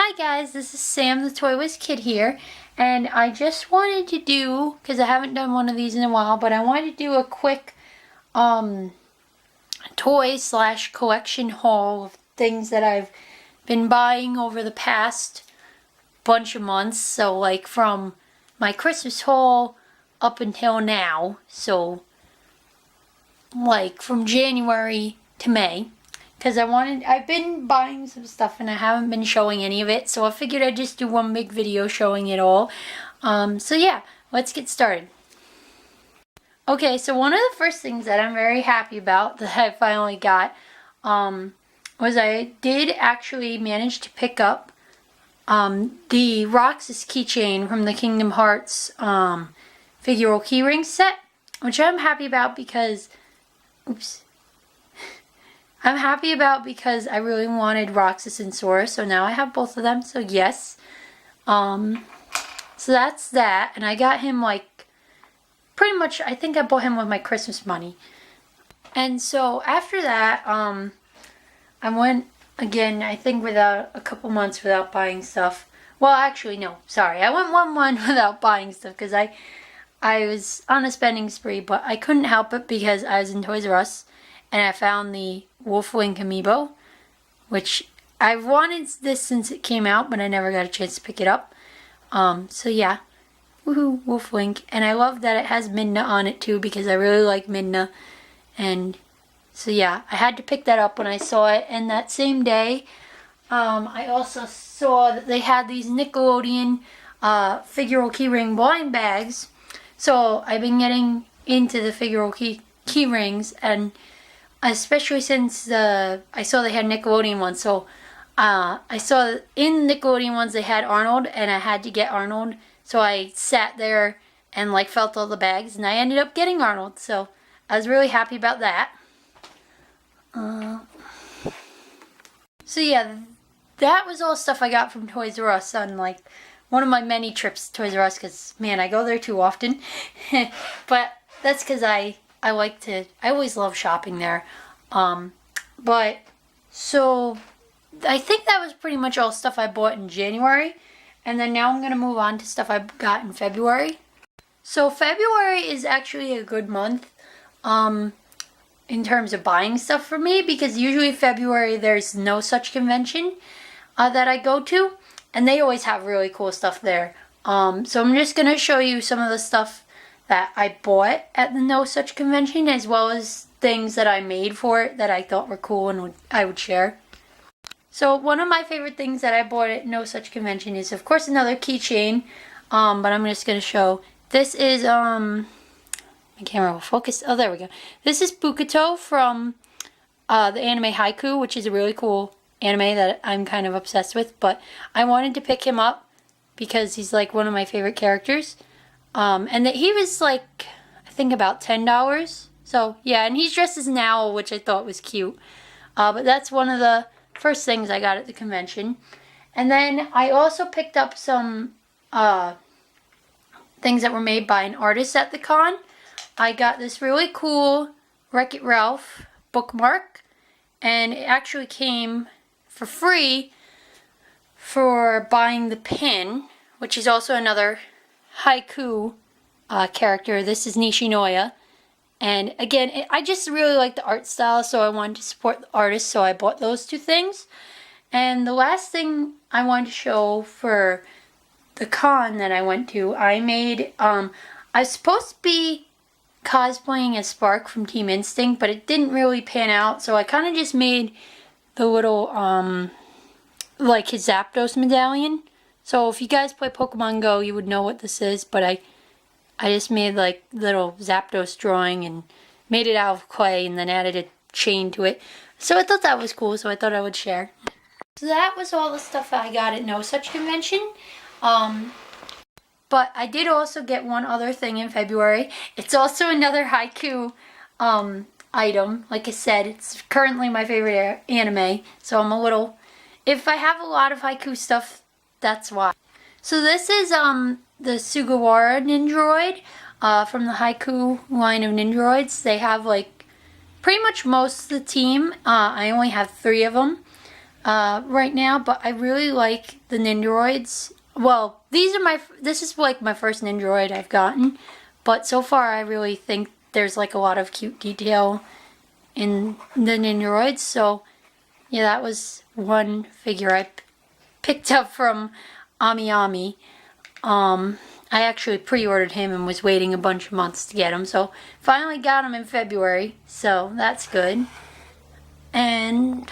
Hi guys, this is Sam the Toy Whiz Kid here, and I just wanted to do, because I haven't done one of these in a while, but I wanted to do a quick toy slash collection haul of things that I've been buying over the past bunch of months. So like from my Christmas haul up until now, so like from January to May. Because I've been buying some stuff and I haven't been showing any of it, so I figured I'd just do one big video showing it all. So yeah, let's get started. Okay, so one of the first things that I'm very happy about that I finally got was I did actually manage to pick up the Roxas keychain from the Kingdom Hearts figural keyring set, which I'm happy about because, I'm happy about because I really wanted Roxas and Sora, so now I have both of them, so yes. So that's that, and I got him like, pretty much, I think I bought him with my Christmas money. And so after that, I went again, I think without a couple months without buying stuff. Well, actually, no, sorry. I went one month without buying stuff because I was on a spending spree, but I couldn't help it because I was in Toys R Us and I found the Wolfwink Amiibo, which I've wanted this since it came out, but I never got a chance to pick it up. So yeah, woohoo, Wolfwink. And I love that it has Midna on it too because I really like Midna. And so yeah, I had to pick that up when I saw it. And that same day, I also saw that they had these Nickelodeon figural keyring blind bags. So I've been getting into the figural key rings, and especially since I saw they had Nickelodeon ones. So I saw in Nickelodeon ones they had Arnold, and I had to get Arnold. So I sat there and like felt all the bags, and I ended up getting Arnold. So I was really happy about that. So yeah, that was all stuff I got from Toys R Us on like one of my many trips to Toys R Us, because man, I go there too often. But that's because I always love shopping there. But so I think that was pretty much all stuff I bought in January. And then now I'm going to move on to stuff I got in February. So February is actually a good month in terms of buying stuff for me, because usually February there's no such convention that I go to, and they always have really cool stuff there. So I'm just going to show you some of the stuff that I bought at the No Such convention, as well as things that I made for it that I thought were cool and I would share. So one of my favorite things that I bought at No Such convention is, of course, another keychain. But I'm just going to show. This is, my camera will focus. Oh, there we go. This is Bukato from the anime Haiku, which is a really cool anime that I'm kind of obsessed with. But I wanted to pick him up because he's like one of my favorite characters. And that he was like, I think about $10. So yeah, and he's dressed as an owl, which I thought was cute. But that's one of the first things I got at the convention. And then I also picked up some things that were made by an artist at the con. I got this really cool Wreck-It Ralph bookmark, and it actually came for free for buying the pin, which is also another Haiku character. This is Nishinoya, and again, I just really like the art style, so I wanted to support the artist, so I bought those two things. And the last thing I wanted to show for the con that I went to, I made, I was supposed to be cosplaying as Spark from Team Instinct, but it didn't really pan out, so I kind of just made the little, like his Zapdos medallion. So if you guys play Pokemon Go, you would know what this is, but I just made like little Zapdos drawing and made it out of clay and then added a chain to it. So I thought that was cool, so I thought I would share. So that was all the stuff I got at No Such convention. But I did also get one other thing in February. It's also another Haiku item. Like I said, it's currently my favorite anime, so I'm a little... If I have a lot of Haiku stuff, that's why. So this is the Sugawara Nindroid from the Haiku line of Nindroids. They have like pretty much most of the team. I only have 3 of them. right now, but I really like the Nindroids. Well, this is like my first Nindroid I've gotten, but so far I really think there's like a lot of cute detail in the Nindroids, so yeah, that was one figure I picked up from Amiibo. I actually pre-ordered him and was waiting a bunch of months to get him, so finally got him in February, so that's good. And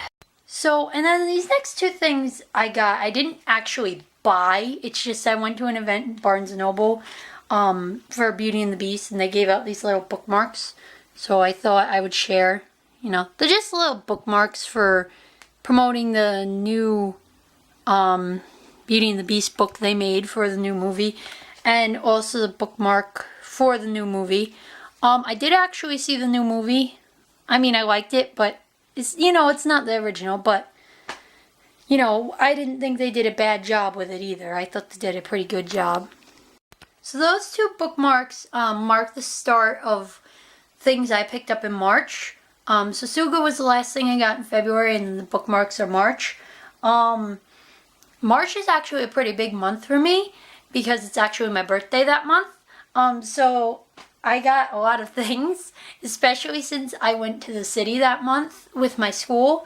then these next two things I got, I didn't actually buy. It's just I went to an event in Barnes & Noble for Beauty and the Beast, and they gave out these little bookmarks. So I thought I would share, they're just little bookmarks for promoting the new Beauty and the Beast book they made for the new movie, and also the bookmark for the new movie. I did actually see the new movie. I mean, I liked it, but it's, it's not the original, but, I didn't think they did a bad job with it either. I thought they did a pretty good job. So those two bookmarks mark the start of things I picked up in March. So Suga was the last thing I got in February, and the bookmarks are March. March is actually a pretty big month for me because it's actually my birthday that month. So I got a lot of things, especially since I went to the city that month with my school.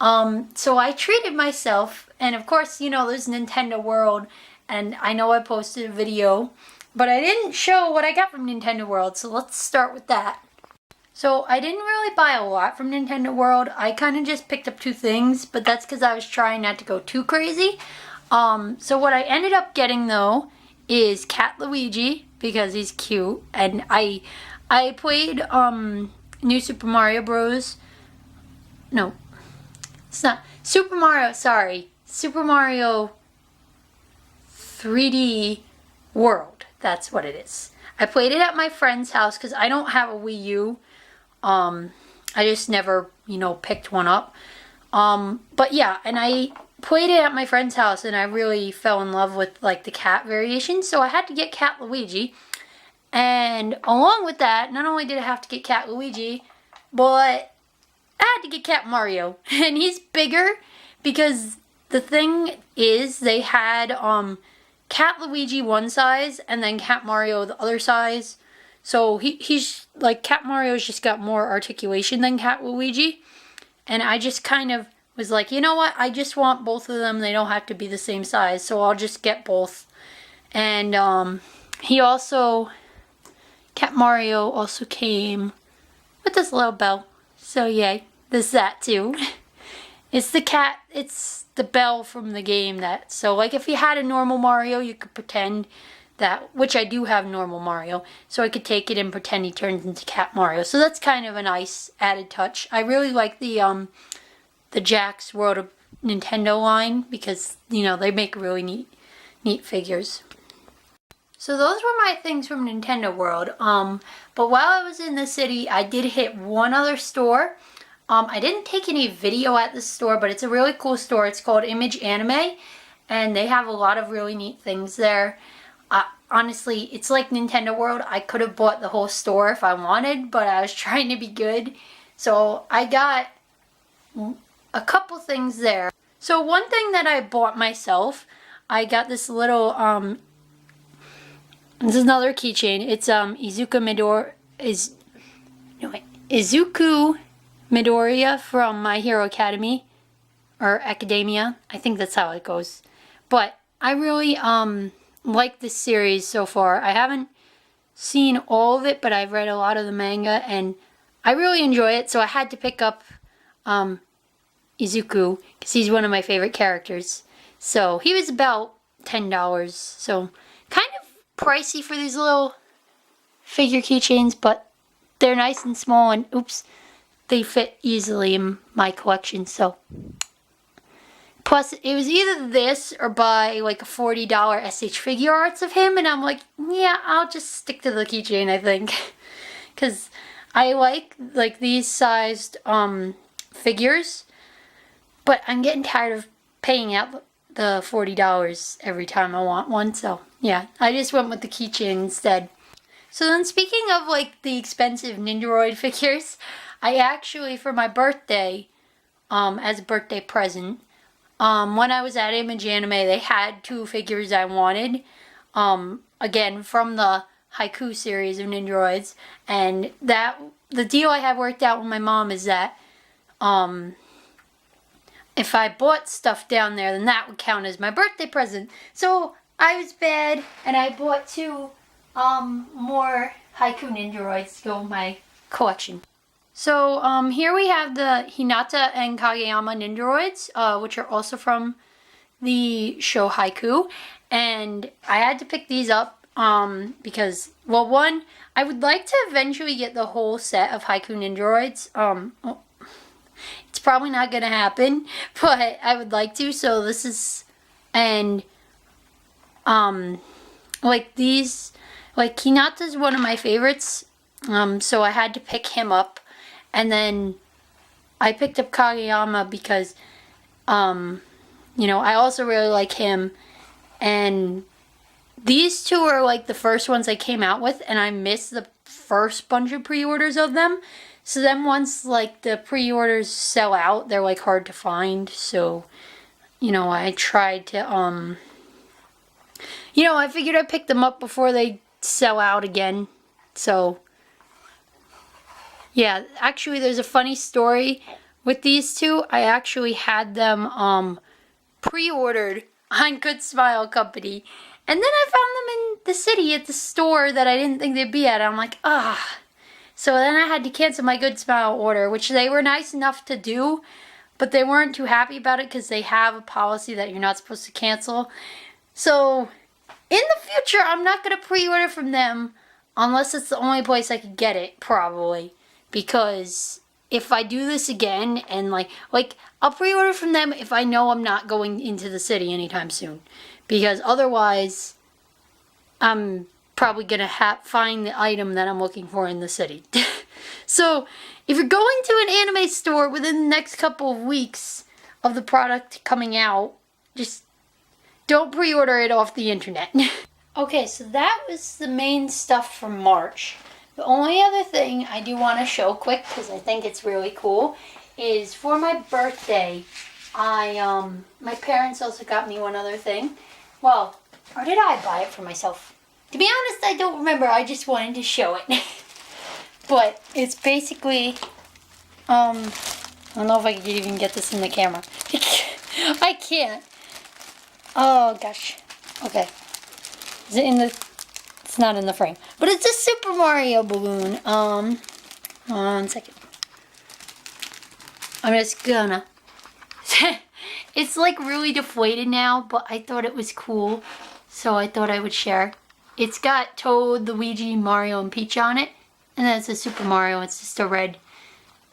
So I treated myself, and of course, there's Nintendo World, and I know I posted a video, but I didn't show what I got from Nintendo World, so let's start with that. So I didn't really buy a lot from Nintendo World. I kind of just picked up two things, but that's because I was trying not to go too crazy. So what I ended up getting, though, is Cat Luigi, because he's cute, and I played New Super Mario Bros. No, it's not Super Mario. Sorry, Super Mario 3D World. That's what it is. I played it at my friend's house because I don't have a Wii U. I just never, picked one up. But yeah, and I played it at my friend's house, and I really fell in love with like the cat variation, so I had to get Cat Luigi. And along with that, not only did I have to get Cat Luigi, but I had to get Cat Mario. And he's bigger because the thing is they had Cat Luigi one size and then Cat Mario the other size. So he's like, Cat Mario's just got more articulation than Cat Luigi. And I just kind of was like, you know what? I just want both of them. They don't have to be the same size. So I'll just get both. And Cat Mario also came with this little bell. So yay, there's that too. It's the bell from the game so like if you had a normal Mario, you could pretend that, which I do have normal Mario, so I could take it and pretend he turns into Cat Mario. So that's kind of a nice added touch. I really like the Jack's World of Nintendo line because, they make really neat figures. So those were my things from Nintendo World. But while I was in the city, I did hit one other store. I didn't take any video at this store, but it's a really cool store. It's called Image Anime, and they have a lot of really neat things there. Honestly, it's like Nintendo World. I could have bought the whole store if I wanted, but I was trying to be good. So I got a couple things there. So one thing that I bought myself, I got this little, this is another keychain. It's Izuku Midoriya from My Hero Academy, or Academia. I think that's how it goes. But I really like this series so far. I haven't seen all of it, but I've read a lot of the manga, and I really enjoy it. So I had to pick up Izuku because he's one of my favorite characters. So he was about $10. So kind of pricey for these little figure keychains, but they're nice and small, and oops, they fit easily in my collection. So plus, it was either this or buy like a $40 SH figure arts of him, and I'm like, yeah, I'll just stick to the keychain, I think. Because I like these sized figures, but I'm getting tired of paying out the $40 every time I want one, so yeah, I just went with the keychain instead. So then, speaking of like the expensive Nindroid figures, I actually, for my birthday, as a birthday present, when I was at Image Anime, they had 2 figures I wanted. Again, from the Haiku series of Nindroids. And the deal I have worked out with my mom is that, if I bought stuff down there, then that would count as my birthday present. So I was bad, and I bought 2 more Haiku Nindroids to go with my collection. So here we have the Hinata and Kageyama Nindroids, which are also from the show Haiku. And I had to pick these up because, well, one, I would like to eventually get the whole set of Haiku Nindroids. It's probably not going to happen, but I would like to. So this is, and like these, like Hinata's one of my favorites. So I had to pick him up. And then I picked up Kageyama because, you know, I also really like him. And these 2 are like the first ones I came out with, and I missed the first bunch of pre-orders of them. So then once like the pre-orders sell out, they're like hard to find. So, you know, I tried to, you know, I figured I'd pick them up before they sell out again. So, yeah, actually there's a funny story with these 2. I actually had them pre-ordered on Good Smile Company. And then I found them in the city at the store that I didn't think they'd be at. I'm like, ah. So then I had to cancel my Good Smile order, which they were nice enough to do, but they weren't too happy about it because they have a policy that you're not supposed to cancel. So in the future, I'm not going to pre-order from them unless it's the only place I could get it, probably. Because if I do this again and like I'll pre-order from them if I know I'm not going into the city anytime soon. Because otherwise, I'm probably going to find the item that I'm looking for in the city. So, if you're going to an anime store within the next couple of weeks of the product coming out, just don't pre-order it off the internet. Okay, so that was the main stuff from March. The only other thing I do want to show quick, because I think it's really cool, is for my birthday, my parents also got me one other thing. Well, or did I buy it for myself? To be honest, I don't remember. I just wanted to show it. But it's basically, I don't know if I can even get this in the camera. I can't. Oh, gosh. Okay. Is it in the, it's not in the frame. But it's a Super Mario balloon. 1 second. I'm just gonna. It's like really deflated now, but I thought it was cool. So I thought I would share. It's got Toad, Luigi, Mario, and Peach on it. And then it's a Super Mario. It's just a red.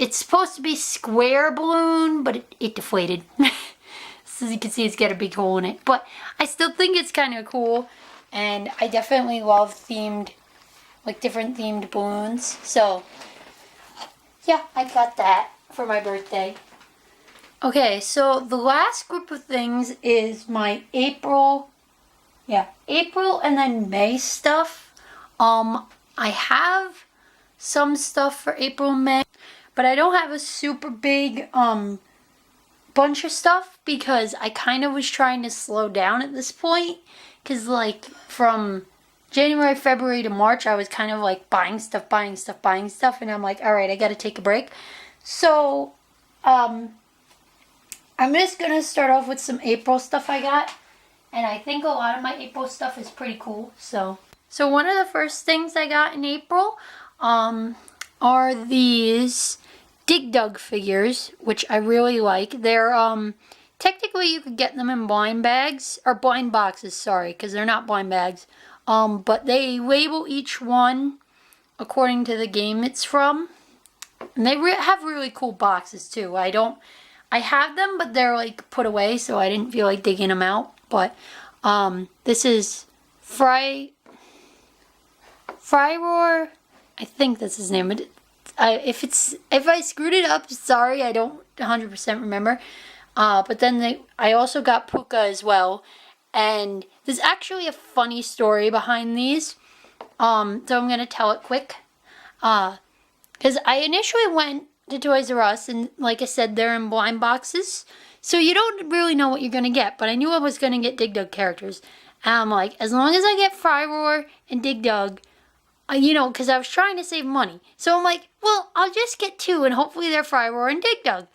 It's supposed to be square balloon, but it deflated. So as you can see, it's got a big hole in it. But I still think it's kind of cool. And I definitely love themed, like different themed balloons. So, yeah, I got that for my birthday. Okay, so the last group of things is my April and then May stuff. I have some stuff for April and May, but I don't have a super big bunch of stuff because I kind of was trying to slow down at this point. Because like from January, February to March, I was kind of like buying stuff. And I'm like, all right, I got to take a break. So, I'm just going to start off with some April stuff I got. And I think a lot of my April stuff is pretty cool. So one of the first things I got in April are these Dig Dug figures, which I really like. They're, technically you could get them in blind bags, or blind boxes, sorry, because they're not blind bags. But they label each one according to the game it's from. And they have really cool boxes too. I have them, but they're like put away, so I didn't feel like digging them out. But this is Fryroar. I think that's his name. If I screwed it up, sorry, I don't 100% remember. But then I also got Puka as well. And there's actually a funny story behind these. So I'm going to tell it quick. Because I initially went to Toys R Us, and like I said, they're in blind boxes. So you don't really know what you're going to get, but I knew I was going to get Dig Dug characters. And I'm like, as long as I get Fryroar and Dig Dug, you know, because I was trying to save money. So I'm like, well, I'll just get 2 and hopefully they're Fryroar and Dig Dug.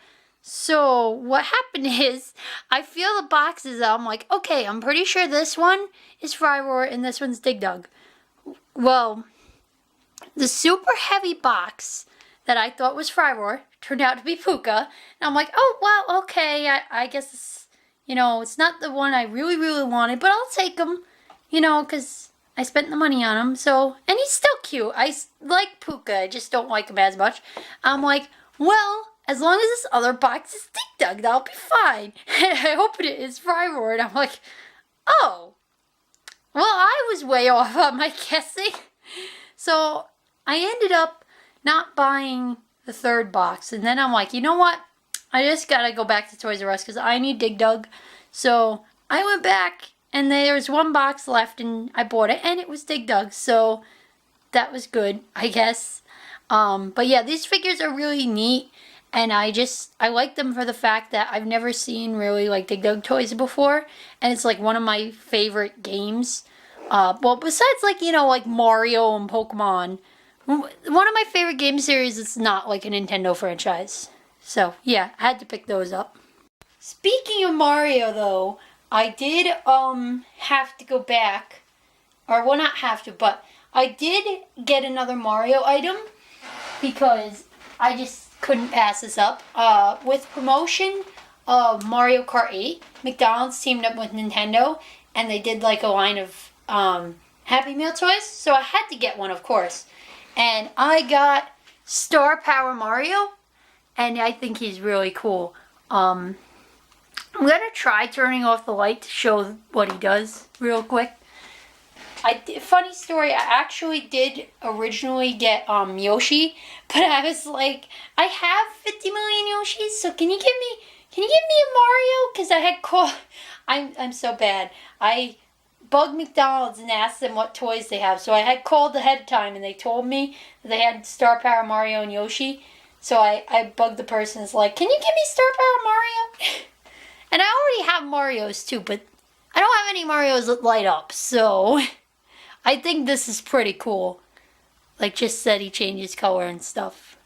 So what happened is, I feel the boxes out. I'm like, okay, I'm pretty sure this one is Fryroar and this one's Dig Dug. Well, the super heavy box that I thought was Fryroar turned out to be Puka. And I'm like, oh, well, okay, I guess it's, you know, it's not the one I really, really wanted, but I'll take him, you know, because I spent the money on him. So, and he's still cute. I like Puka, I just don't like him as much. I'm like, well, as long as this other box is Dig Dug, that'll be fine. And I open it, it's Fryroar, and I'm like, oh, well, I was way off on my guessing. So I ended up not buying the 3rd box. And then I'm like, you know what? I just gotta go back to Toys R Us because I need Dig Dug. So I went back and there was 1 box left and I bought it and it was Dig Dug. So that was good, I guess. But yeah, these figures are really neat. And I like them for the fact that I've never seen really like Dig Dug toys before. And it's like one of my favorite games. Well, besides like, you know, like Mario and Pokemon, one of my favorite game series is not like a Nintendo franchise. So yeah, I had to pick those up. Speaking of Mario though, I did have to go back, or well, not have to, but I did get another Mario item because I just couldn't pass this up. With promotion of Mario Kart 8, McDonald's teamed up with Nintendo and they did like a line of Happy Meal toys, so I had to get one, of course. And I got Star Power Mario, and I think he's really cool. I'm gonna try turning off the light to show what he does real quick. Funny story, I actually did originally get Yoshi, but I was like, I have 50 million Yoshis, so can you give me a Mario? Because I had called, I'm so bad. I bugged McDonald's and asked them what toys they have. So I had called ahead of time and they told me that they had Star Power Mario and Yoshi. So I bugged the person. It's like, can you give me Star Power Mario? And I already have Marios too, but I don't have any Marios that light up. So I think this is pretty cool. Like just that he changes color and stuff.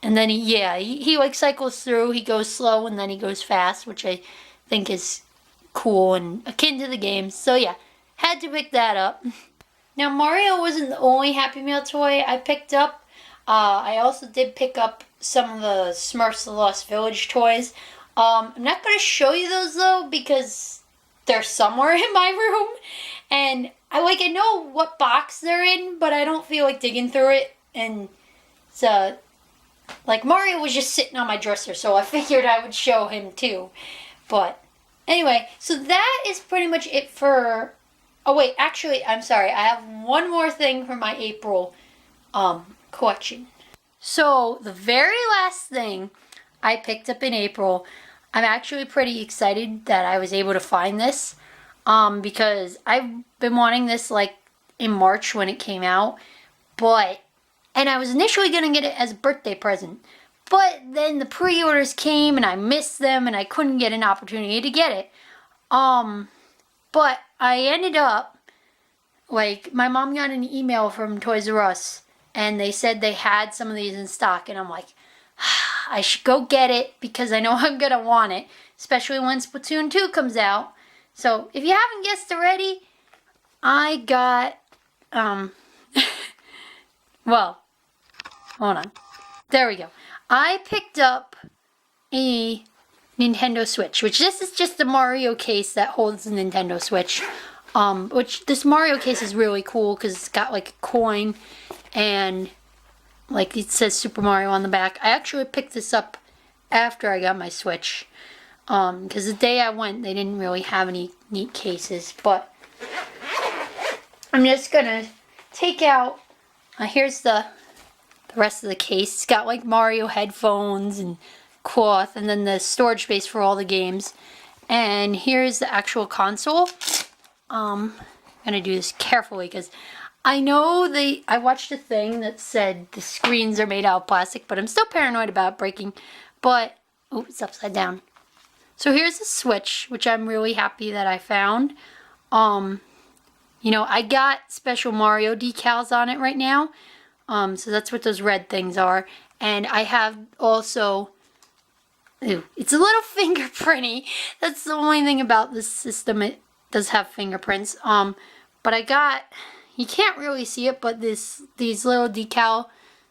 And then he like cycles through. He goes slow and then he goes fast, which I think is cool and akin to the game. So yeah, had to pick that up. Now Mario wasn't the only Happy Meal toy I picked up. I also did pick up some of the Smurfs the Lost Village toys. I'm not going to show you those though because they're somewhere in my room. And I know what box they're in, but I don't feel like digging through it. And so like Mario was just sitting on my dresser, so I figured I would show him too. But anyway, so that is pretty much it for... Oh wait, actually, I'm sorry. I have one more thing for my April collection. So the very last thing I picked up in April, I'm actually pretty excited that I was able to find this. Because I've been wanting this like in March when it came out. And I was initially going to get it as a birthday present. But then the pre-orders came and I missed them and I couldn't get an opportunity to get it. But I ended up, like, my mom got an email from Toys R Us and they said they had some of these in stock. And I'm like, I should go get it because I know I'm going to want it. Especially when Splatoon 2 comes out. So, if you haven't guessed already, I got, well, hold on. There we go. I picked up a Nintendo Switch, which this is just the Mario case that holds the Nintendo Switch. Which this Mario case is really cool because it's got like a coin and like it says Super Mario on the back. I actually picked this up after I got my Switch. Because the day I went, they didn't really have any neat cases, but I'm just gonna take out, here's the rest of the case. It's got like Mario headphones and cloth, and then the storage space for all the games. And here's the actual console. I'm gonna do this carefully because I know I watched a thing that said the screens are made out of plastic, but I'm still paranoid about breaking. But, oh, it's upside down. So here's the Switch, which I'm really happy that I found. You know, I got special Mario decals on it right now. So that's what those red things are. And I have also, ooh, it's a little fingerprinty. That's the only thing about this system. It does have fingerprints. But I got, you can't really see it, but these little decal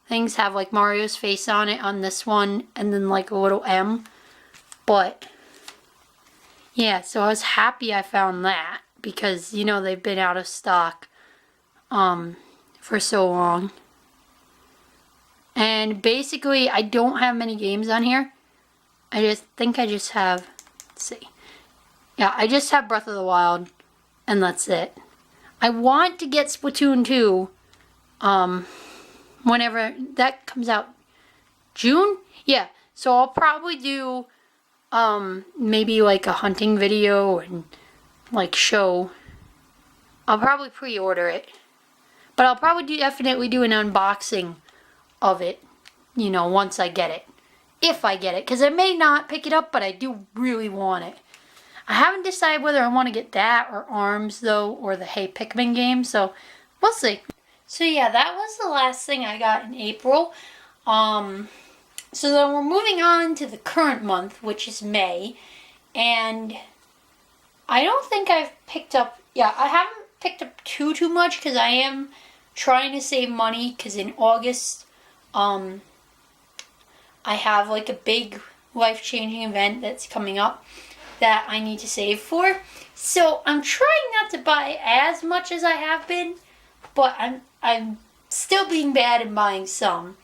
things have like Mario's face on it on this one, and then like a little M. But yeah, so I was happy I found that because, you know, they've been out of stock for so long. And basically, I don't have many games on here. I just have, let's see. Yeah, I just have Breath of the Wild, and that's it. I want to get Splatoon 2, whenever that comes out. June? Yeah, so I'll probably do, maybe like a hunting video and like show. I'll probably pre-order it. But I'll probably definitely do an unboxing of it, you know, once I get it. If I get it, because I may not pick it up, but I do really want it. I haven't decided whether I want to get that or ARMS though, or the Hey Pikmin game, so we'll see. So yeah, that was the last thing I got in April. So then we're moving on to the current month, which is May, and I don't think I've picked up, yeah, I haven't picked up too much because I am trying to save money, because in August, I have like a big life-changing event that's coming up that I need to save for. So I'm trying not to buy as much as I have been, but I'm still being bad in buying some.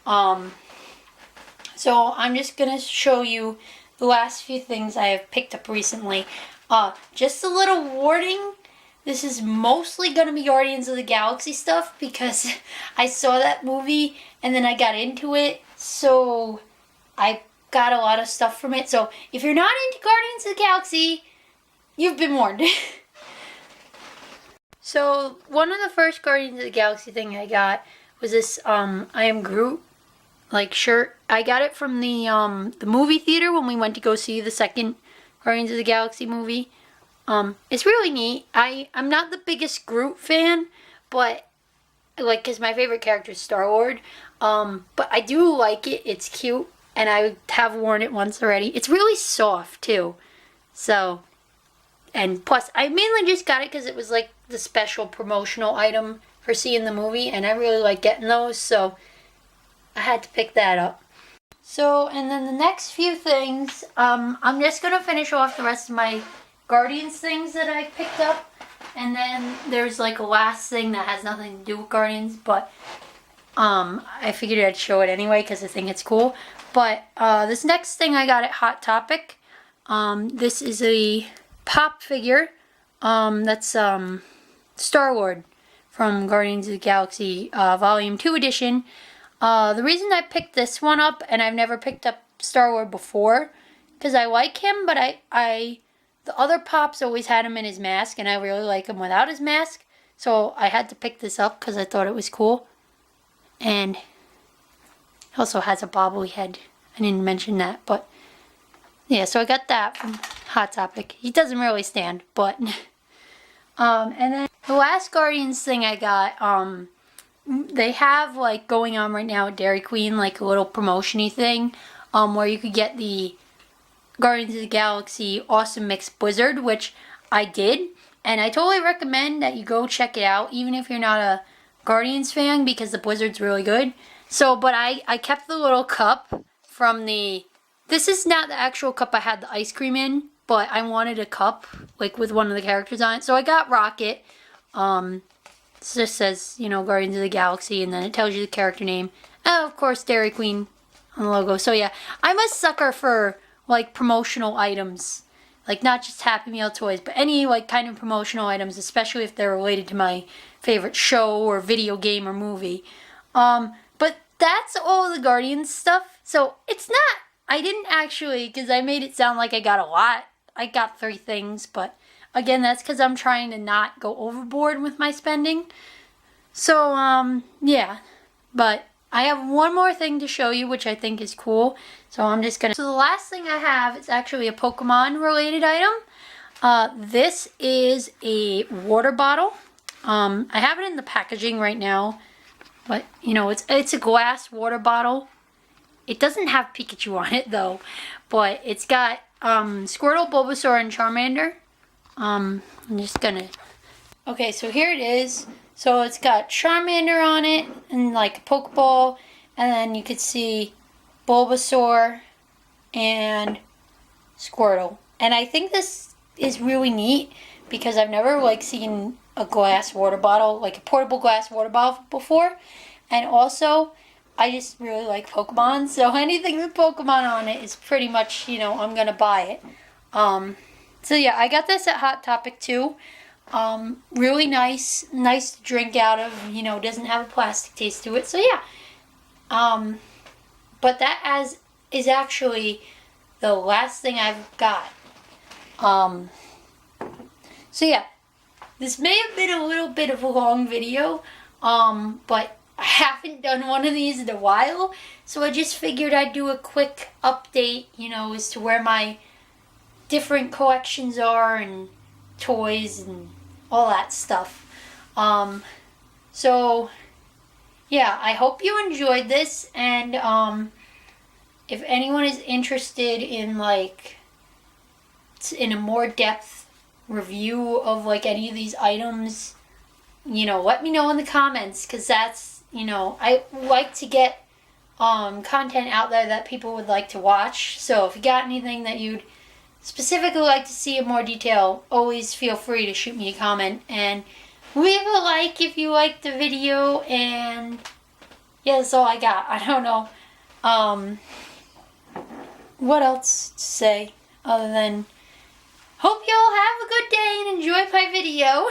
So I'm just gonna show you the last few things I have picked up recently. Just a little warning. This is mostly going to be Guardians of the Galaxy stuff because I saw that movie and then I got into it. So I got a lot of stuff from it. So if you're not into Guardians of the Galaxy, you've been warned. So one of the first Guardians of the Galaxy thing I got was this I Am Groot like shirt. I got it from the movie theater when we went to go see the second Guardians of the Galaxy movie. It's really neat. I'm not the biggest Groot fan, but like, cause my favorite character is Star-Lord. But I do like it. It's cute, and I have worn it once already. It's really soft too. So, and plus, I mainly just got it because it was like the special promotional item for seeing the movie, and I really like getting those, so I had to pick that up. So, and then the next few things, I'm just gonna finish off the rest of my Guardians things that I picked up, and then there's like a last thing that has nothing to do with Guardians, but I figured I'd show it anyway because I think it's cool. But this next thing I got at Hot Topic, this is a pop figure that's Star-Lord from Guardians of the Galaxy Volume 2 edition. The reason I picked this one up, and I've never picked up Star-Lord before, because I like him, but the other Pops always had him in his mask, and I really like him without his mask. So I had to pick this up because I thought it was cool. And he also has a bobbly head. I didn't mention that, but yeah, so I got that from Hot Topic. He doesn't really stand, but and then the last Guardians thing I got, they have like going on right now at Dairy Queen, like a little promotion-y thing, where you could get the Guardians of the Galaxy Awesome Mix Blizzard, which I did, and I totally recommend that you go check it out, even if you're not a Guardians fan, because the Blizzard's really good. So, but I kept the little cup from this is not the actual cup I had the ice cream in, but I wanted a cup, like with one of the characters on it, so I got Rocket. It just says, you know, Guardians of the Galaxy, and then it tells you the character name. Oh, of course, Dairy Queen on the logo. So yeah, I'm a sucker for like promotional items, like not just Happy Meal toys, but any like kind of promotional items, especially if they're related to my favorite show or video game or movie. But that's all the Guardians stuff. So it's not, I didn't actually, because I made it sound like I got a lot. I got 3 things, but again, that's because I'm trying to not go overboard with my spending. So, yeah, but I have one more thing to show you, which I think is cool. So I'm just gonna... So the last thing I have is actually a Pokemon related item. This is a water bottle. I have it in the packaging right now. But, you know, it's a glass water bottle. It doesn't have Pikachu on it, though. But it's got Squirtle, Bulbasaur, and Charmander. I'm just gonna... Okay, so here it is. So it's got Charmander on it, and like a Pokeball. And then you could see Bulbasaur and Squirtle. And I think this is really neat, because I've never, like, seen a glass water bottle, like a portable glass water bottle before. And also, I just really like Pokemon, so anything with Pokemon on it is pretty much, you know, I'm gonna buy it. So yeah, I got this at Hot Topic too. Really nice to drink out of, you know, doesn't have a plastic taste to it, so yeah. But that is actually the last thing I've got. So yeah, this may have been a little bit of a long video, but I haven't done one of these in a while, so I just figured I'd do a quick update, you know, as to where my different collections are and toys and all that stuff. So yeah, I hope you enjoyed this, and if anyone is interested in, like, in a more depth review of, like, any of these items, you know, let me know in the comments, because that's, you know, I like to get content out there that people would like to watch. So if you got anything that you'd specifically like to see in more detail, always feel free to shoot me a comment, and leave a like if you liked the video. And yeah, that's all I got. I don't know what else to say other than hope you all have a good day and enjoy my video.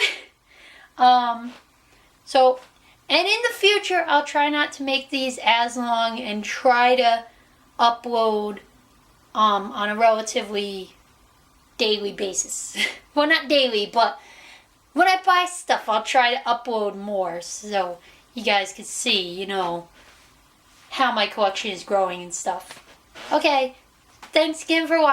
And in the future, I'll try not to make these as long and try to upload on a relatively daily basis. Well, not daily, but when I buy stuff, I'll try to upload more so you guys can see, you know, how my collection is growing and stuff. Okay, thanks again for watching.